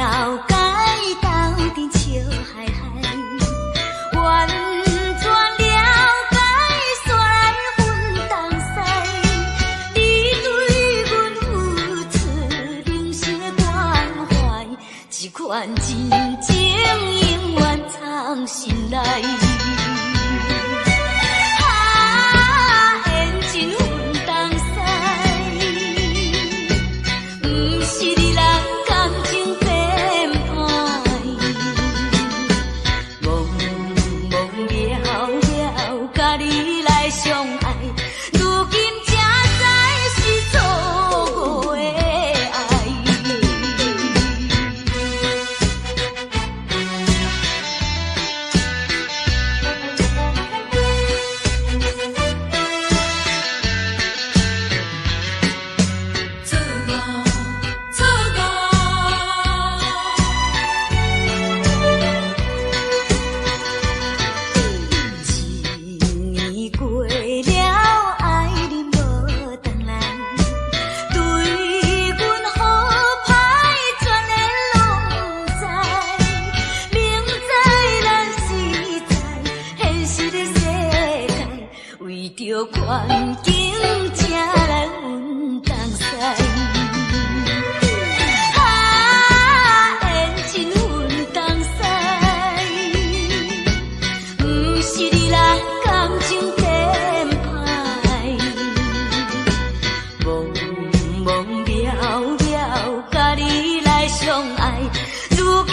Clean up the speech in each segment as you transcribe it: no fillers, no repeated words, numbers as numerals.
了解，斗阵笑嗨嗨，完全了解，煞来分东西。你对阮付出人生的关怀，这款真情永远藏心内。环境才来阮东西，缘真阮东西，不是你人感情编排，茫茫渺渺，甲你来相爱，如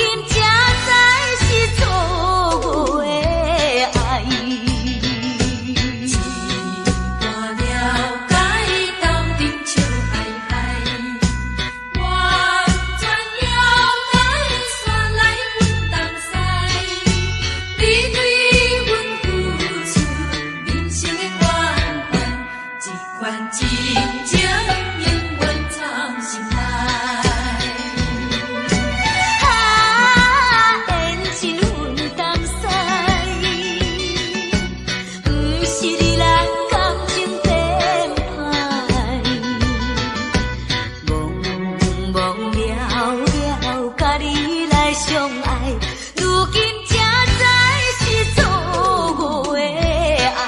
今才知是错误的爱。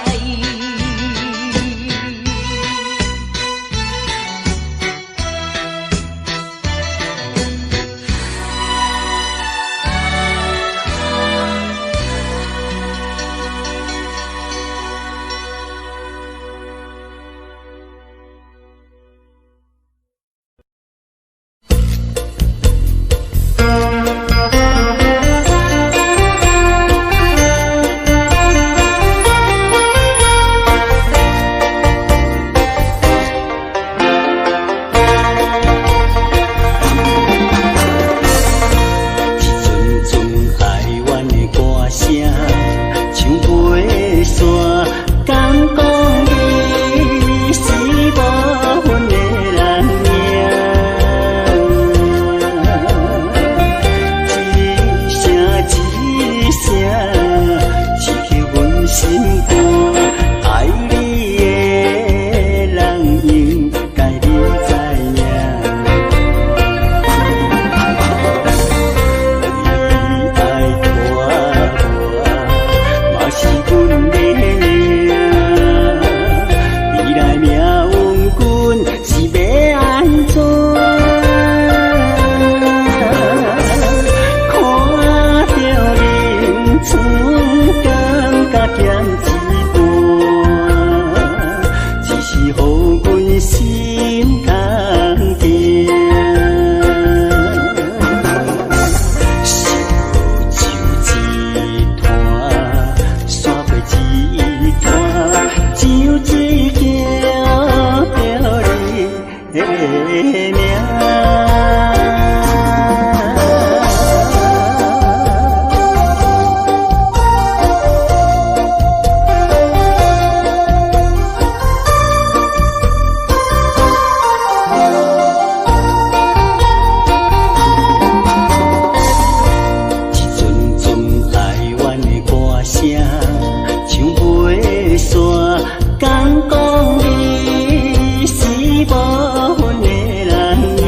讲你是无份的人命。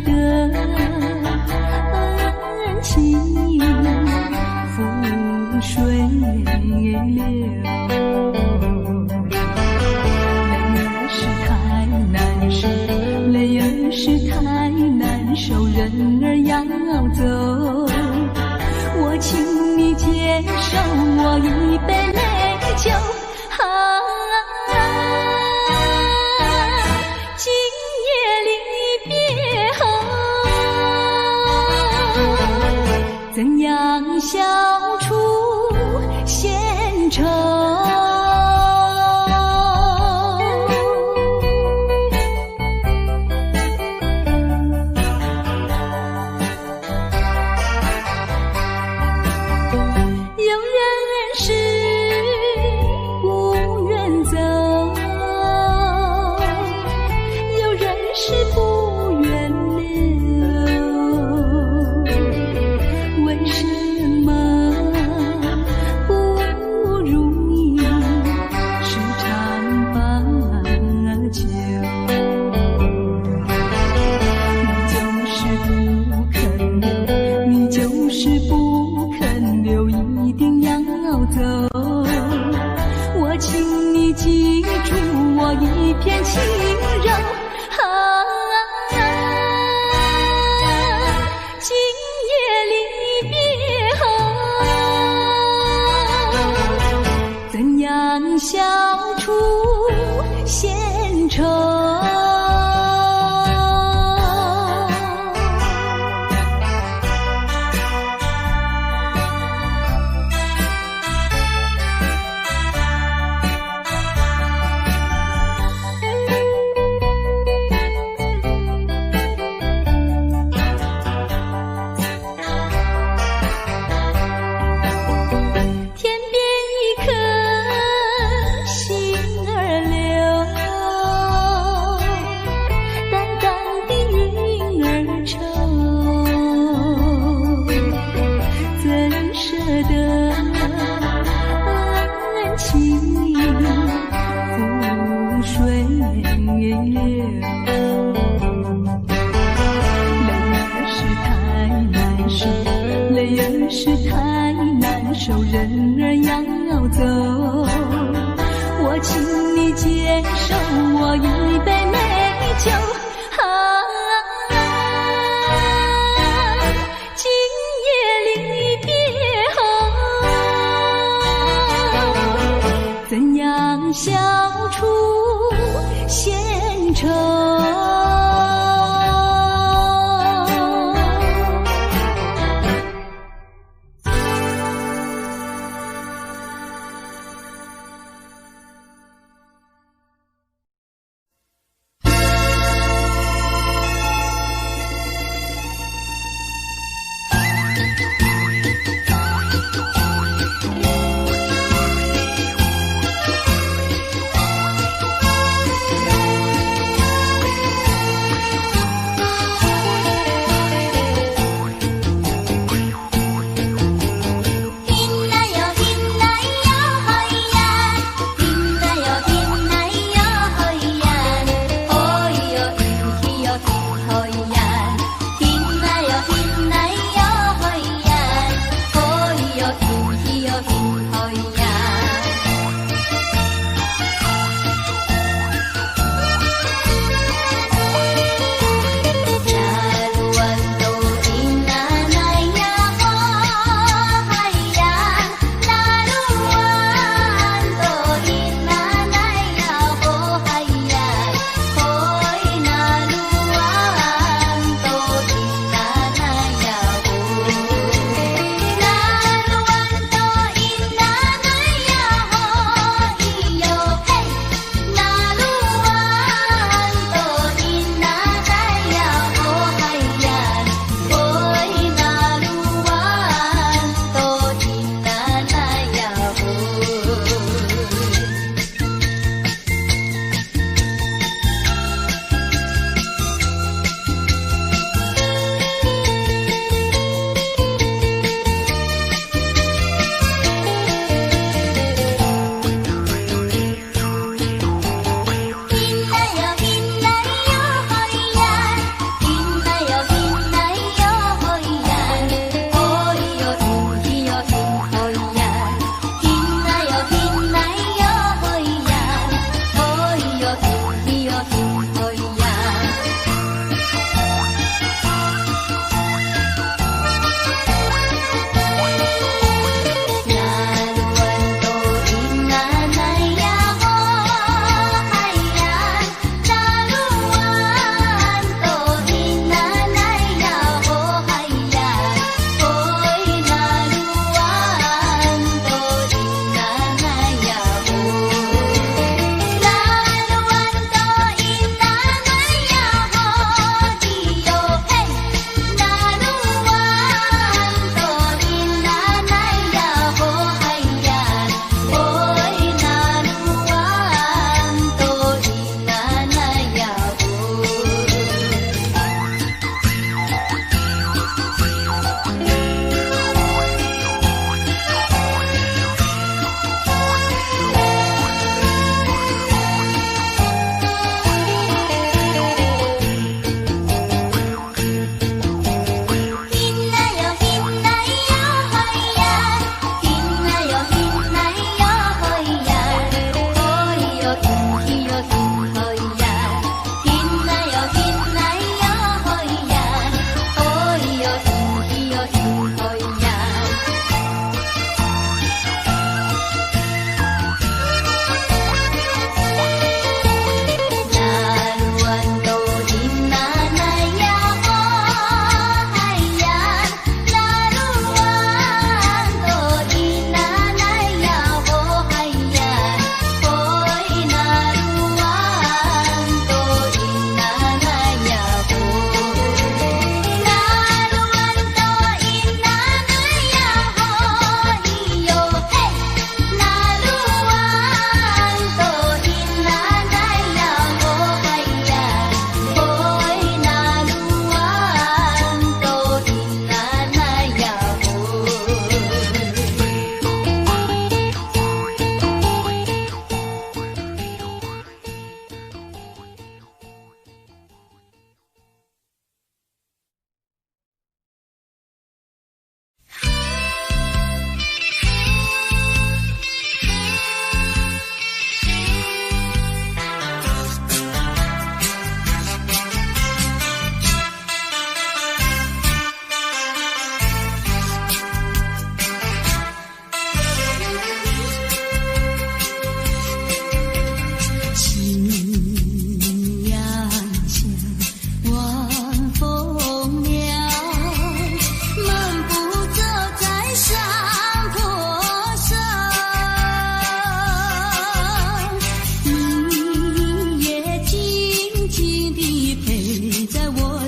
的恩情，覆水流。泪儿是太难受，人儿要走，我请你接受我一杯美酒。今夜离别后，怎样消除闲愁？消除闲愁。人儿要走，我请你接受我一杯美酒。今夜离别后，怎样消除闲愁？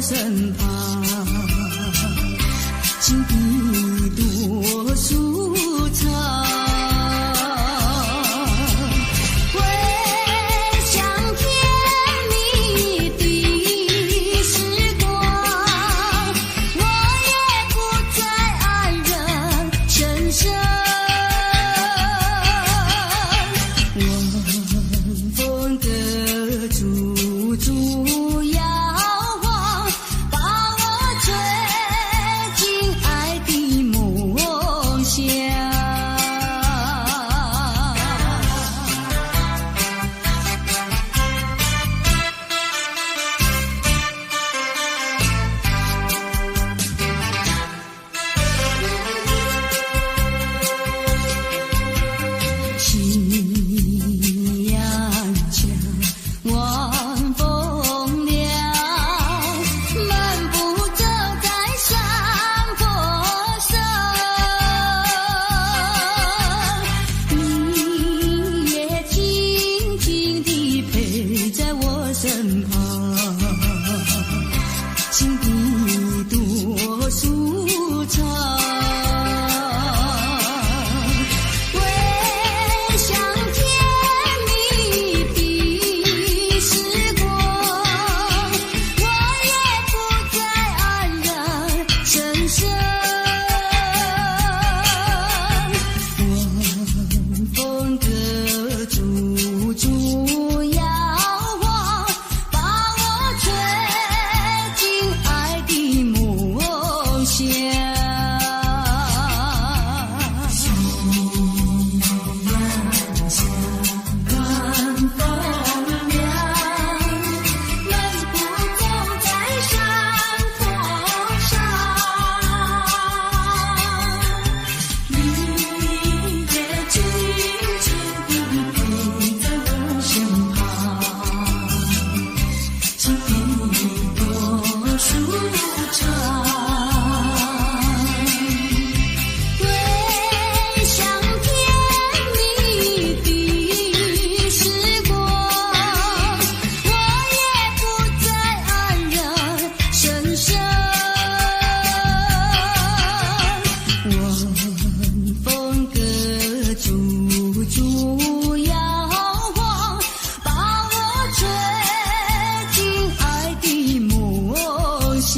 身旁，情比多舒畅。回想甜蜜的时光，我也不再黯然神伤。晚风隔处处摇晃，把我吹进爱的梦乡。夕阳下，晚风凉，漫步走在山坡上，你也静静地陪在我身旁，情比多舒畅。回想甜蜜的时光，我也不再黯然神伤。晚风隔处处摇晃，把我吹进爱的梦乡。夕阳下，晚风凉，漫步走在山坡上，你也静静地陪在我身旁，情比多舒畅。回想甜蜜的时光，我也不再黯然神伤。晚风隔处处摇晃，把我吹进爱的梦乡。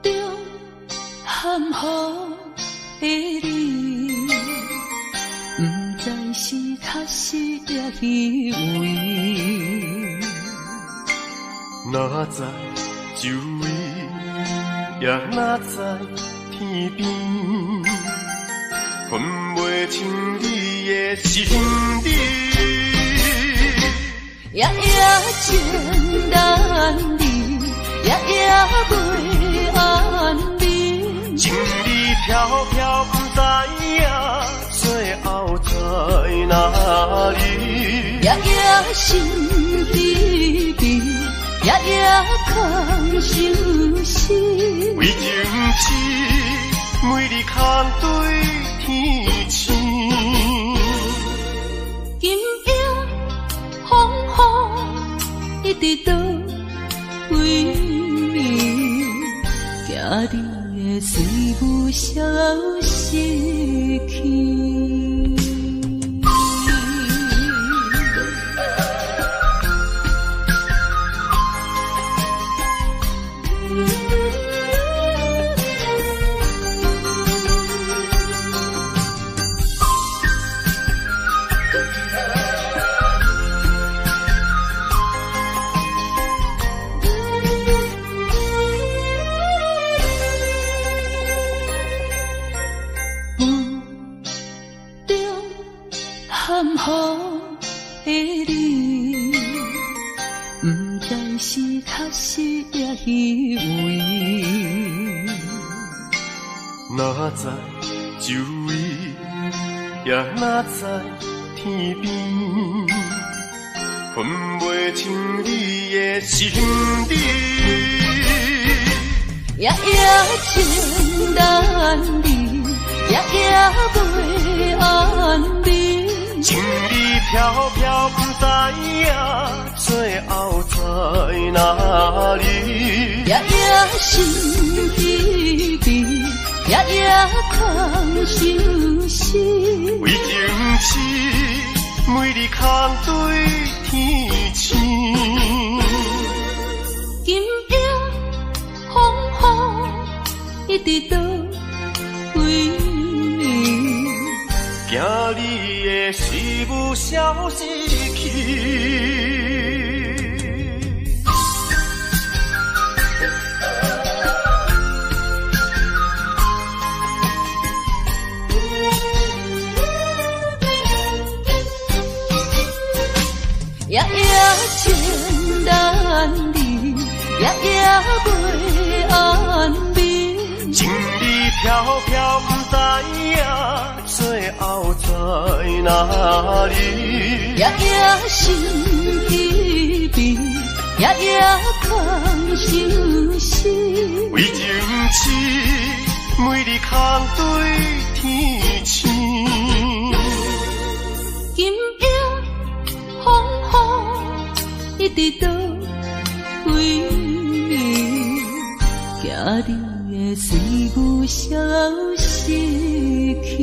有着含糊的你，不知是确实也虚伪。哪知周围，也哪知天边，分袂清你的心理。夜夜情难离，夜夜袂安眠。情理飘飘，不知影最后在哪里。夜夜心悲悲，夜夜空相思。为情痴，每日空对天星。今夜风雨一直倒为眠，惊你的随无消息去。雨的你，不知是确实也虚伪。哪知周围，也哪知天边，分袂清你的心理。夜夜情难离，夜夜袂安眠。情意飘飘，不知影最后在哪里。夜夜心悲悲，夜夜空相思。为情痴，每日空对天星。今夜风雨一直倒位，惊你的事物消失去。夜夜情难离，夜夜袂安眠。情意飘飘，不知影最后在哪里。夜夜心悲悲，夜夜空相思。为情痴，每日空对天星。今夜风雨一直倒位，惊你的随物消失去。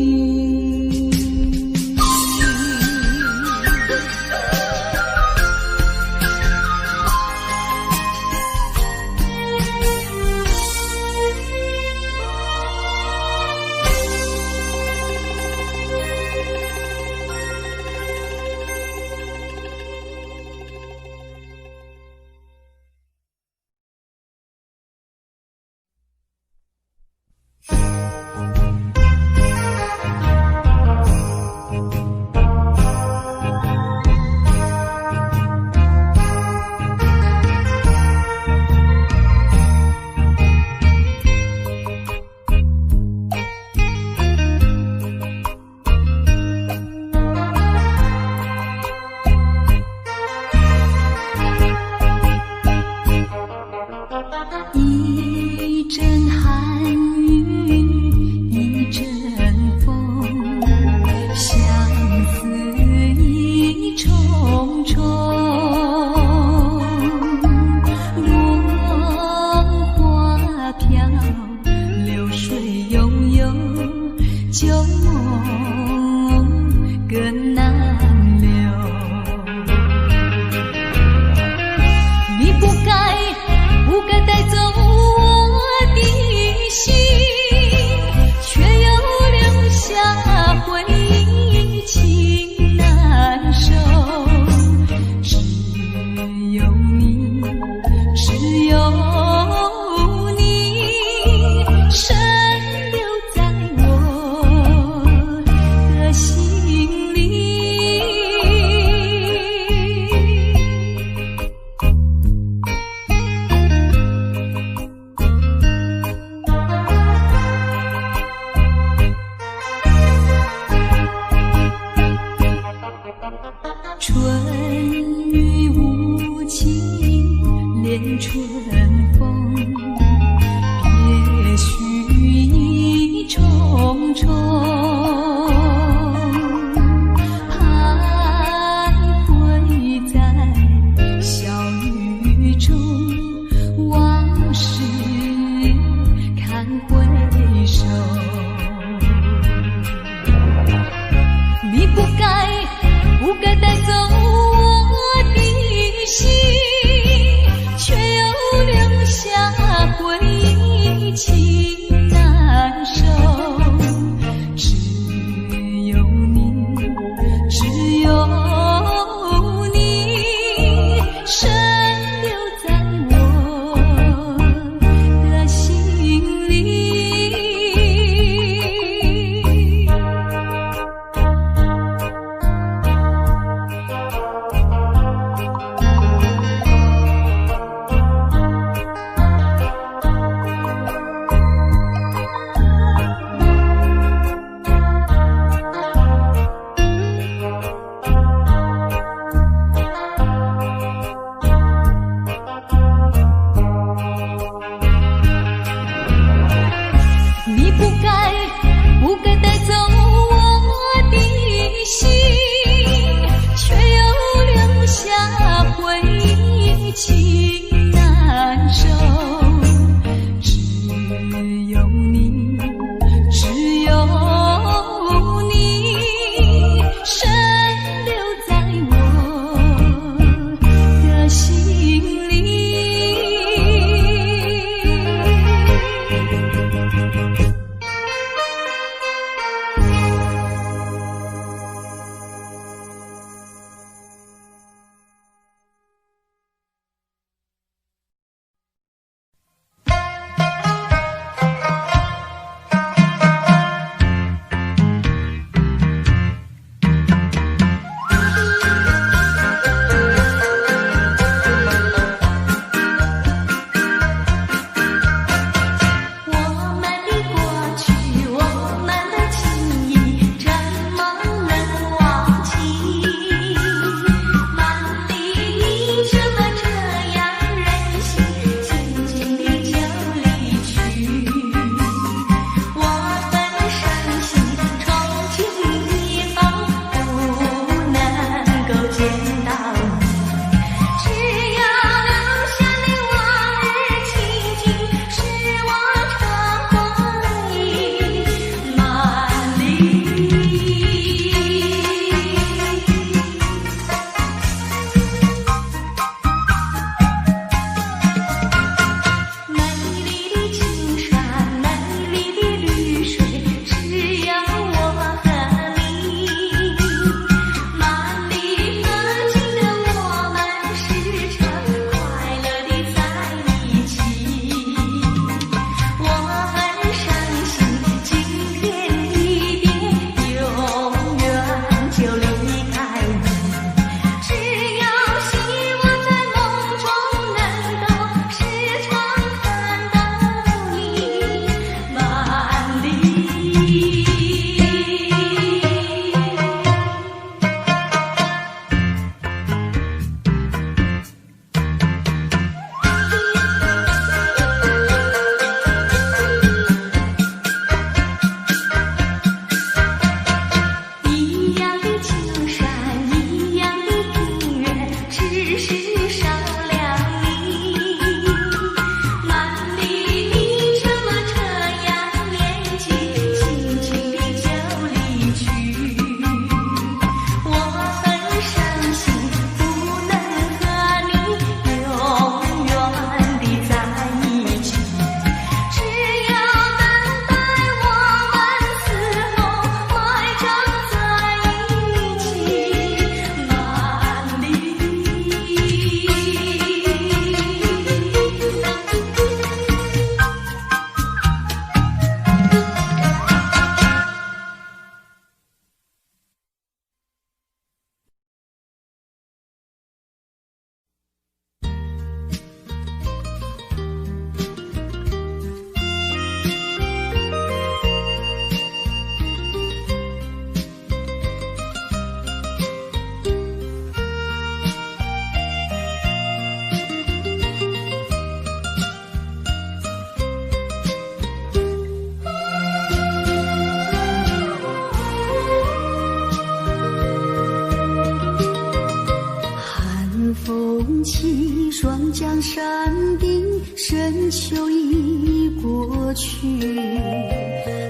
山顶，深秋已过去，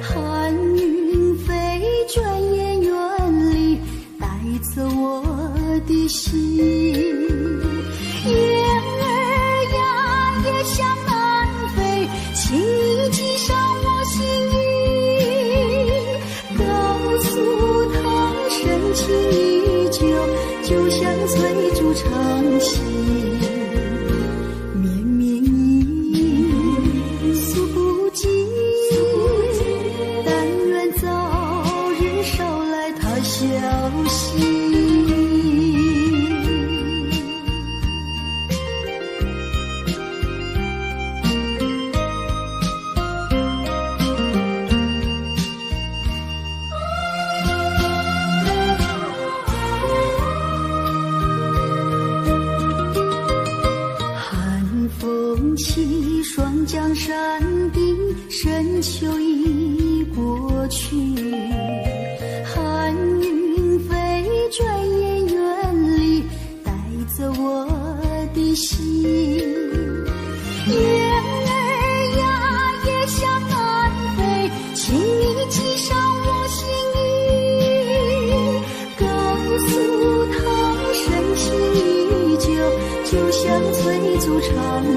寒云飞，转眼远离，带走我的心。雁儿呀，也向南飞，请你记上我心意，告诉他深情依旧，就像翠竹长青。绵绵意诉不尽，但愿早日捎来他消息。起霜降山顶，深秋已过去，寒云飞，转眼远离，带走我的心。雁儿呀，也向南飞，请你记上我心意，告诉他深情依旧，就像翠竹长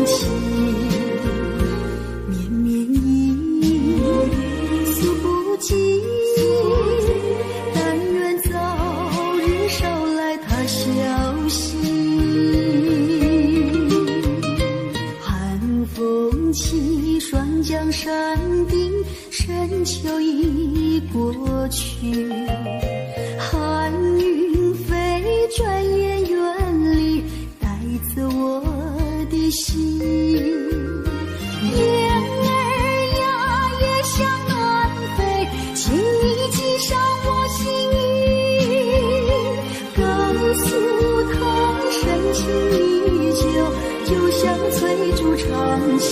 青。绵绵意诉不尽，但愿早日捎来他消息。寒风起，霜降山顶，深秋已过去，寒云飞，转眼远离，带走我的心。雁儿呀，也向南飞，请你记上我心意，告诉他深情依旧，就像翠竹长青。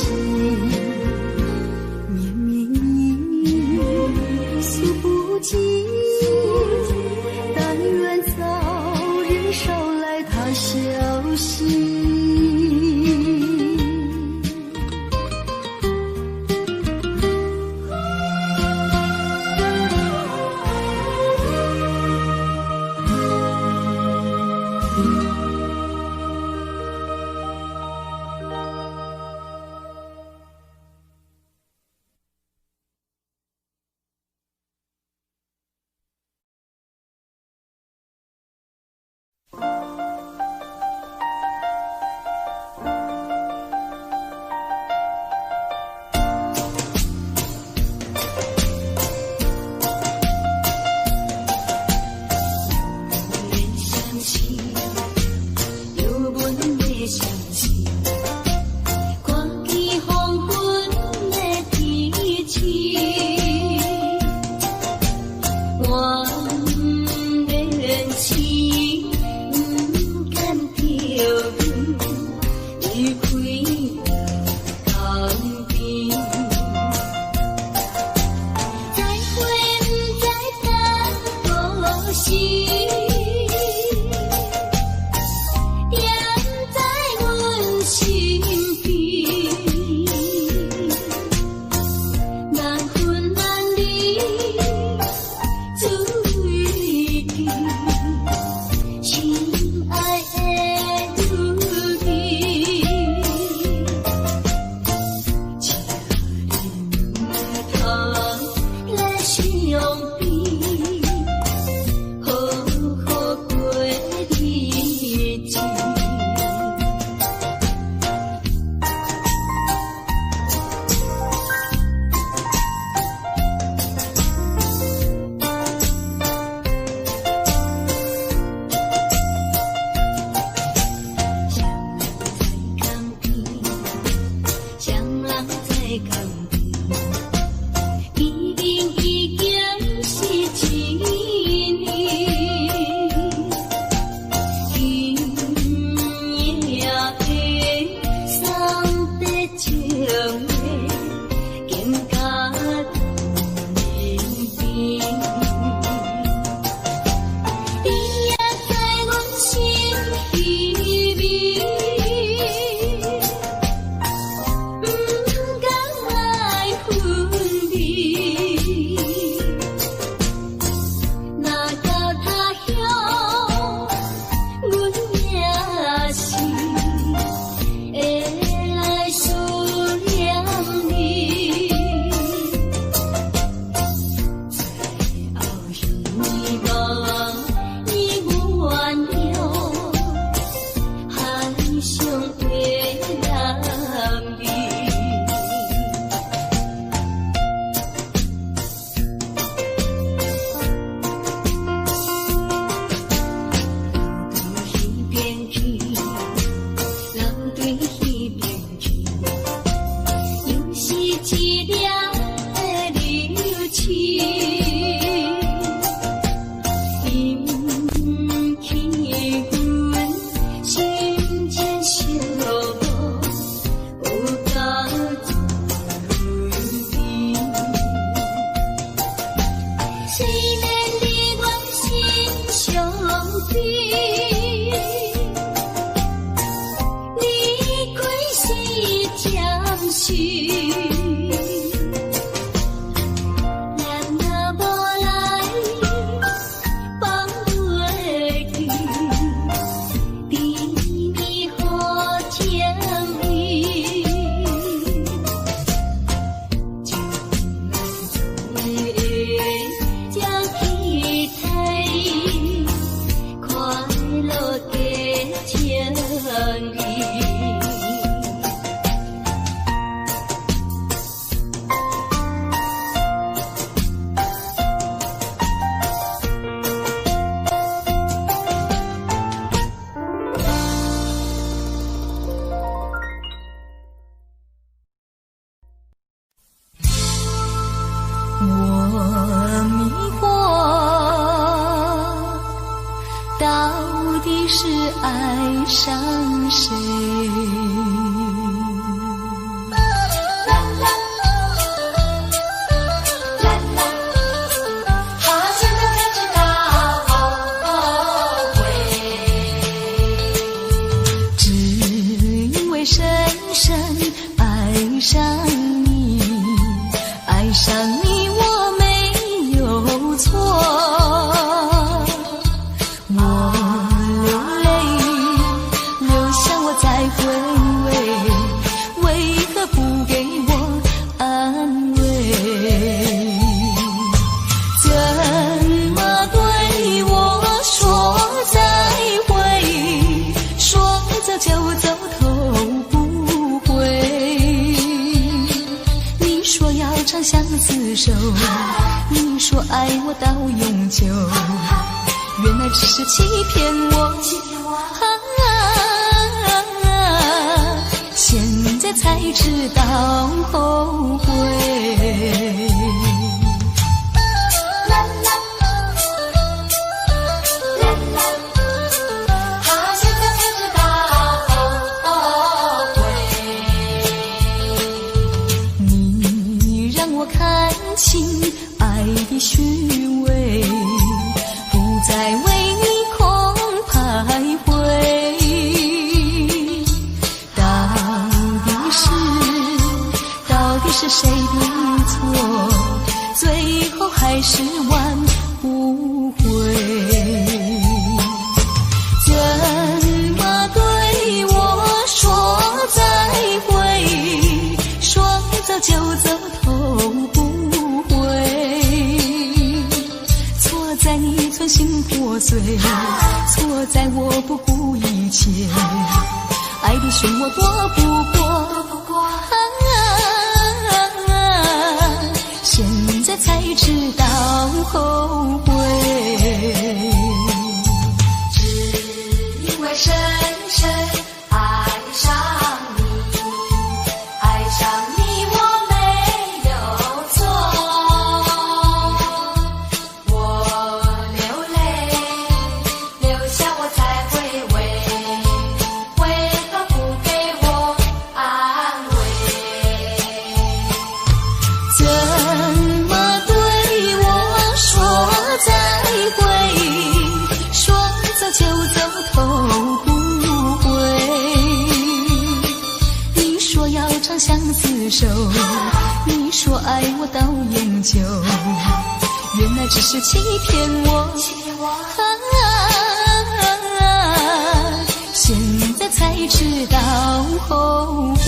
绵绵意诉不尽，但愿早日捎来他消息。相比，好免你我心相悲。你归时渐逝，咱若无来放袂记，甜蜜好甜蜜。将去睇，快乐的天里。我迷惑，到底是爱上谁？只因为深深爱上你，爱上你。错，我流泪，流向我再回味，为何不给我安慰？怎么对我说再会，说走就走头不回？你说要长相厮守，你说爱我到永久，原来只是欺骗我，现在才知道后悔。你让我看清爱的虚伪，不再为你空徘徊。到底是谁的错？最后还是挽不回。怎么对我说再会？说走就走头不回。错在你存心破碎，错在我不顾一切，爱的漩涡躲不过。现在才知道后悔，只因为深深爱上你，爱上你我没有错，我流泪，流下我才回味，为何不给我安慰？怎么对我说再会？说走就走头不回。你说要长相厮守，你说爱我到永久，原来只是欺骗我，现在才知道后悔。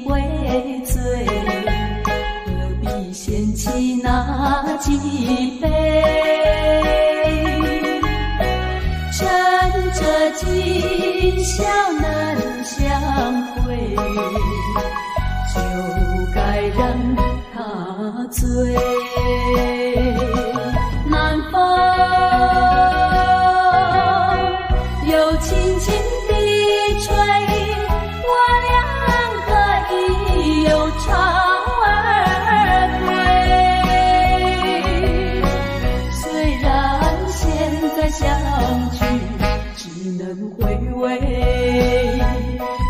回醉，何必嫌弃那几杯？趁着今宵难相会，就该让他醉。南风又轻轻地吹，我俩可以有巢而归。虽然现在相聚只能回味，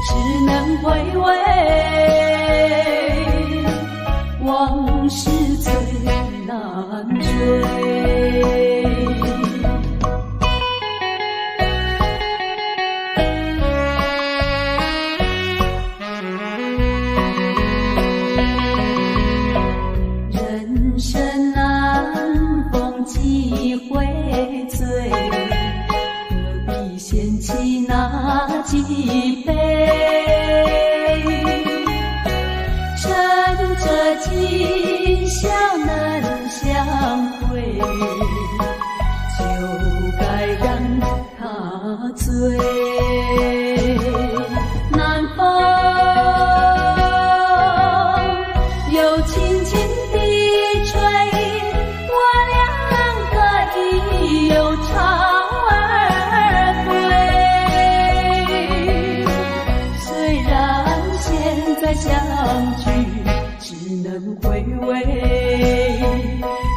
只能回味，往事最难追。人生难逢几回醉，何必嫌弃那几杯？趁着今宵难相会，就该让他醉。南风又轻轻地吹，我俩可以有巢而归。虽然现在相聚只能回味，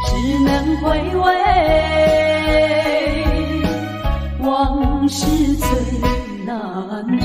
只能回味，往事最难追。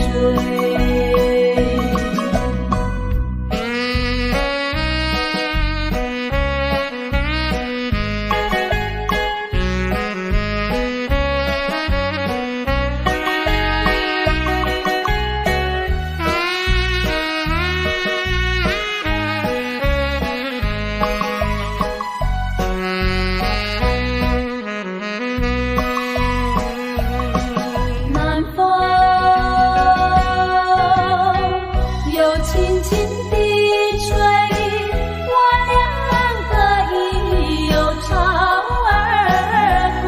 南风又轻轻地吹，我俩可以有巢而归。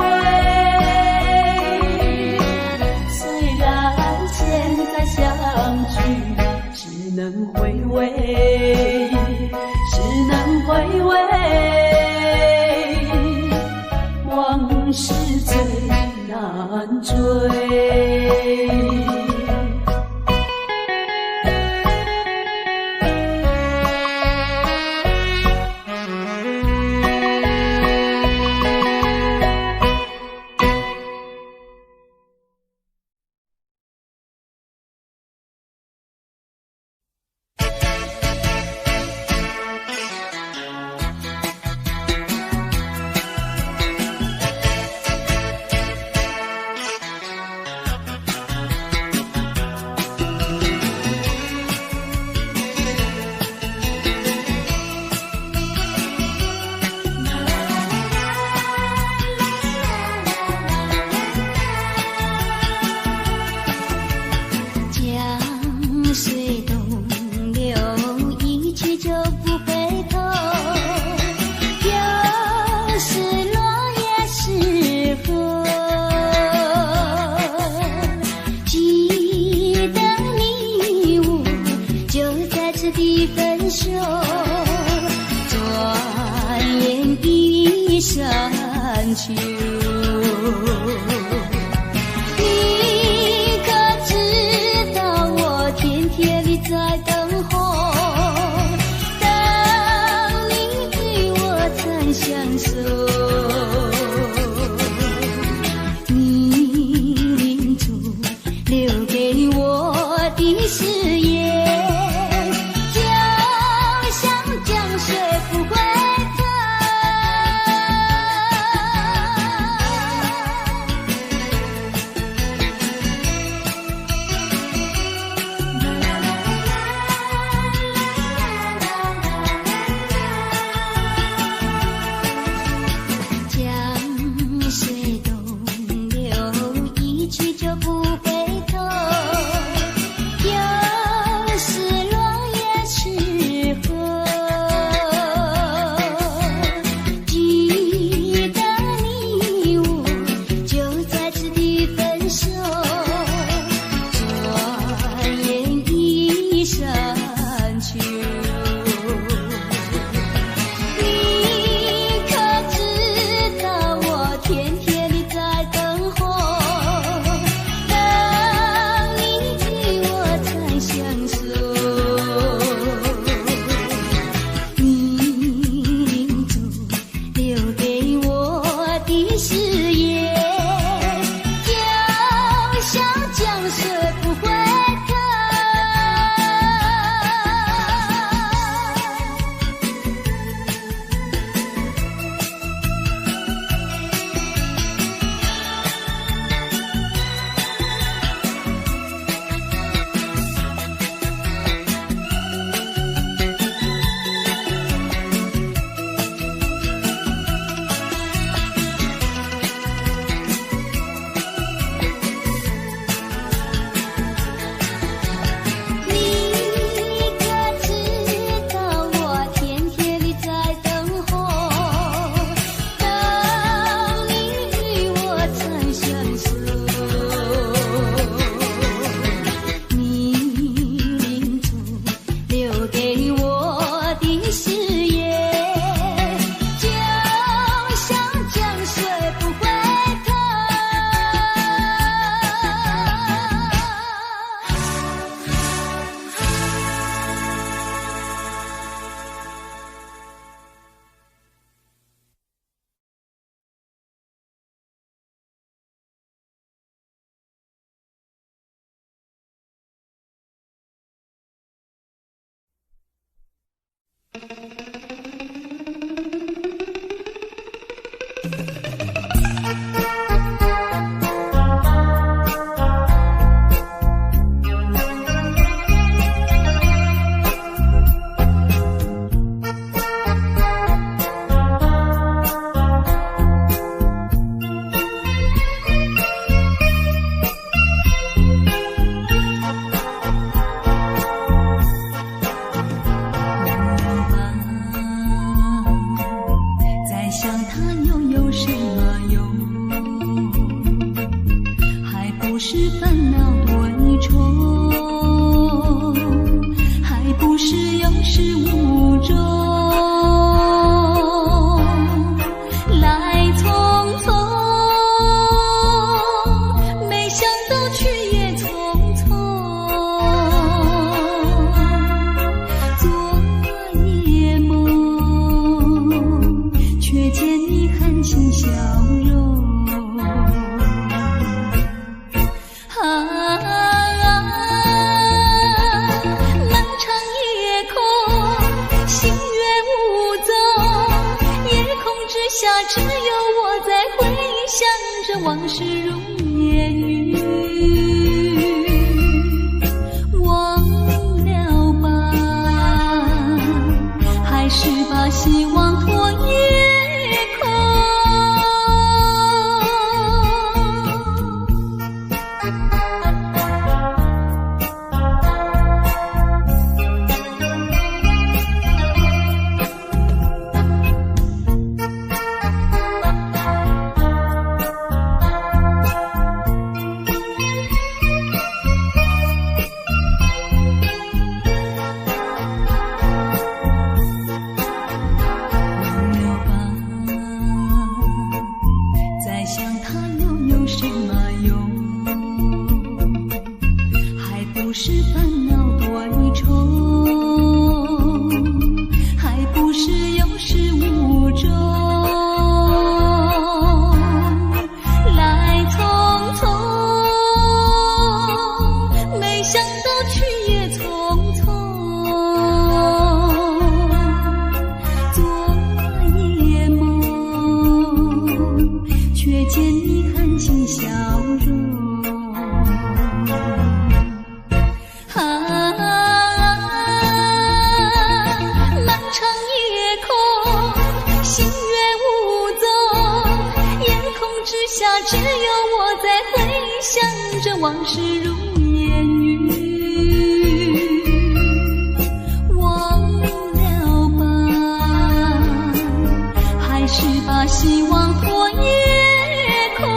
虽然现在相聚只能回味，只能回味，往事最难追。江水东流，一去就不回头。有时落也是河，记得你我就在此地分手，转眼一山秋。在等候，等你与我曾相守。你临终留给我的誓言，就像江水不回头。是有始无终，来匆匆，没想到去也匆匆。昨夜梦，却见你含情笑容。只有我在回想着往事如烟云，忘了吧，还是把希望托夜空。只有我在回想着往事如烟云，忘了吧，还是把希望托夜空。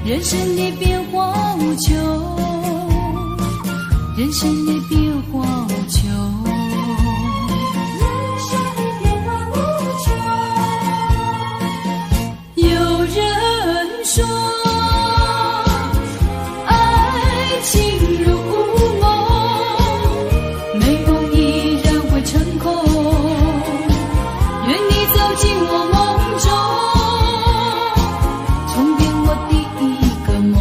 人生的变化无穷，人生的变化无穷，人生的变化无穷。有人说爱情如梦，美梦依然会成空，愿你走进我梦中，重编我的一个梦。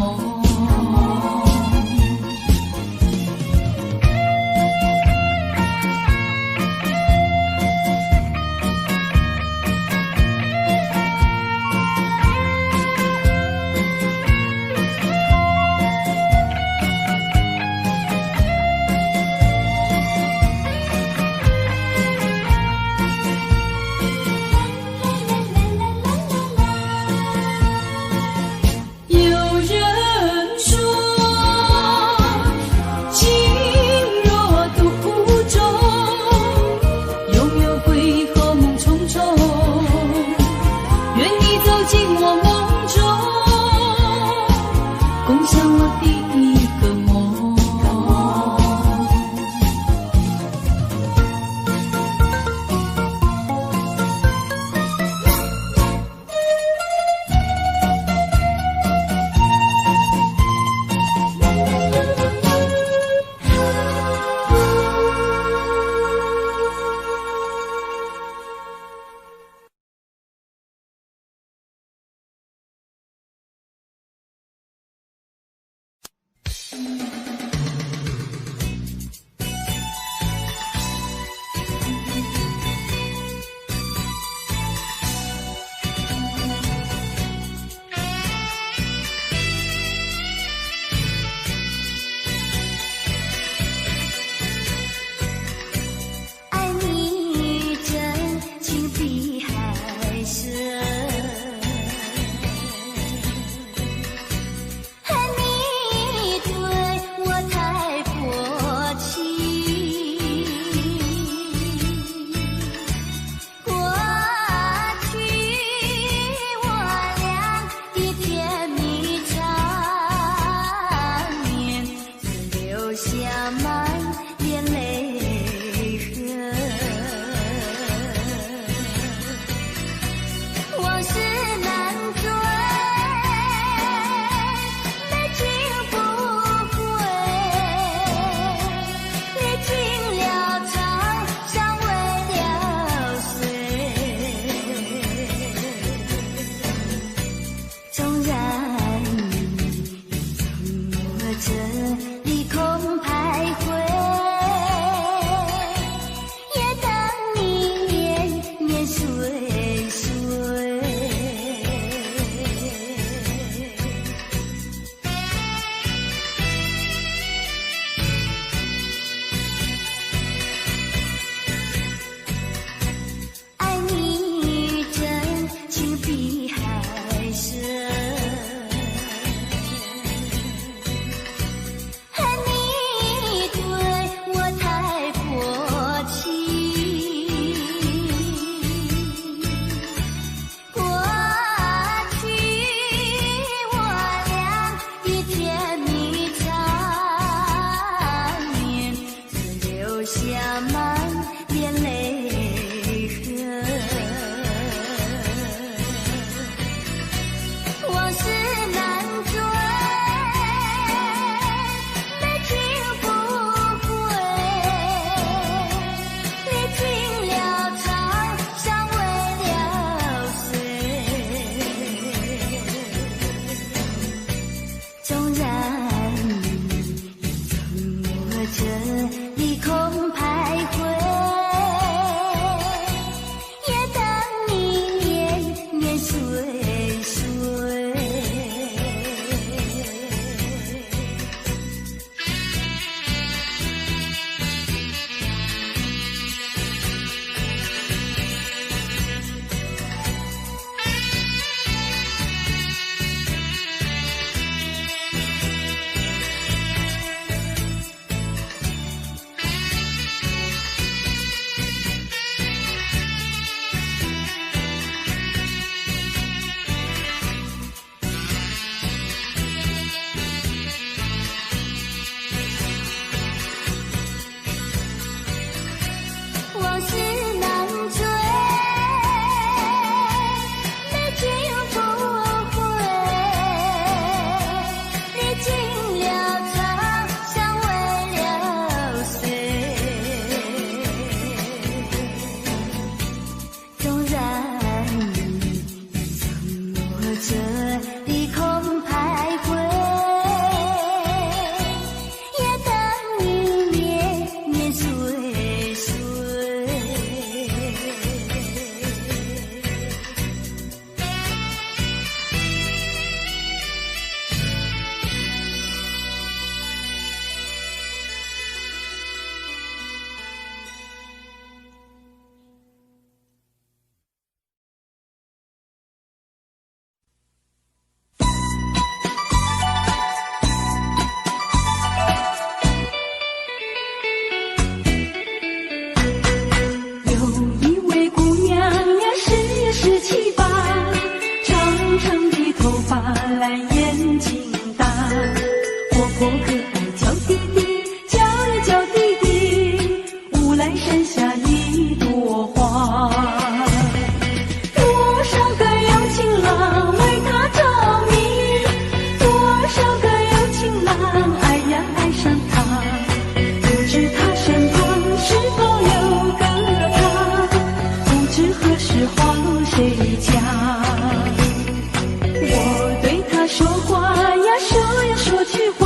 我对他说话呀，说呀说句话，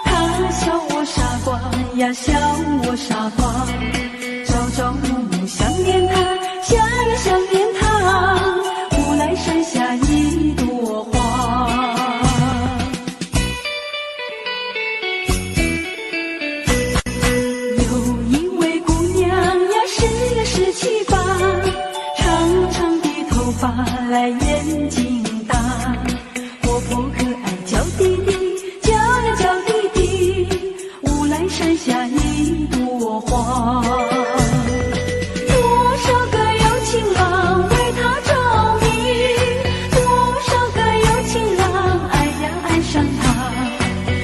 他笑我傻瓜呀，笑我傻瓜。朝朝暮暮想念他，想呀想念他，无来山下一朵花。有一位姑娘呀，17、18，长长的头发来眼睛大，活泼可爱叫弟弟，叫呀叫弟弟，无来山下一朵花。多少个有情郎为她着迷，多少个有情郎爱呀爱上她，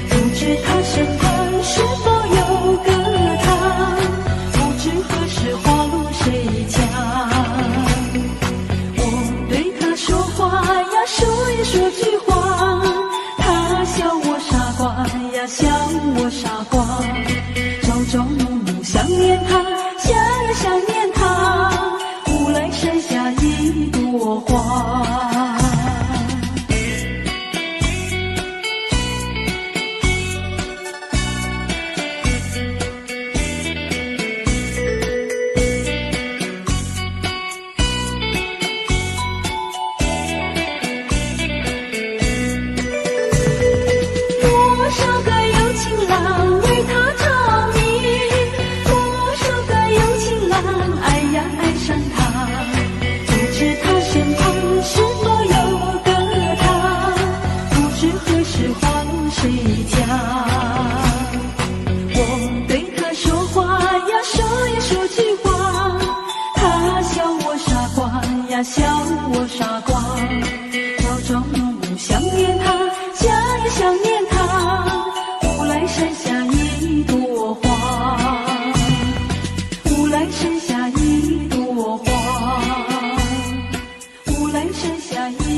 不知他身旁是否有个他，不知何时花落谁家。我对他说话呀，说呀说句话，他笑我傻瓜呀，笑我傻瓜。朝朝暮暮想念他，想呀想念他，无来山下一朵花。多少个有情郎为她着迷，多少个有情郎爱呀爱上她，不知他身旁是否有个他，不知何时花落谁家。我对他说话呀，说呀说句话，他笑我傻瓜呀，笑我傻瓜。朝朝暮暮想念他，想呀想念他，无来山下一朵花，无来山下一朵花，无来山下一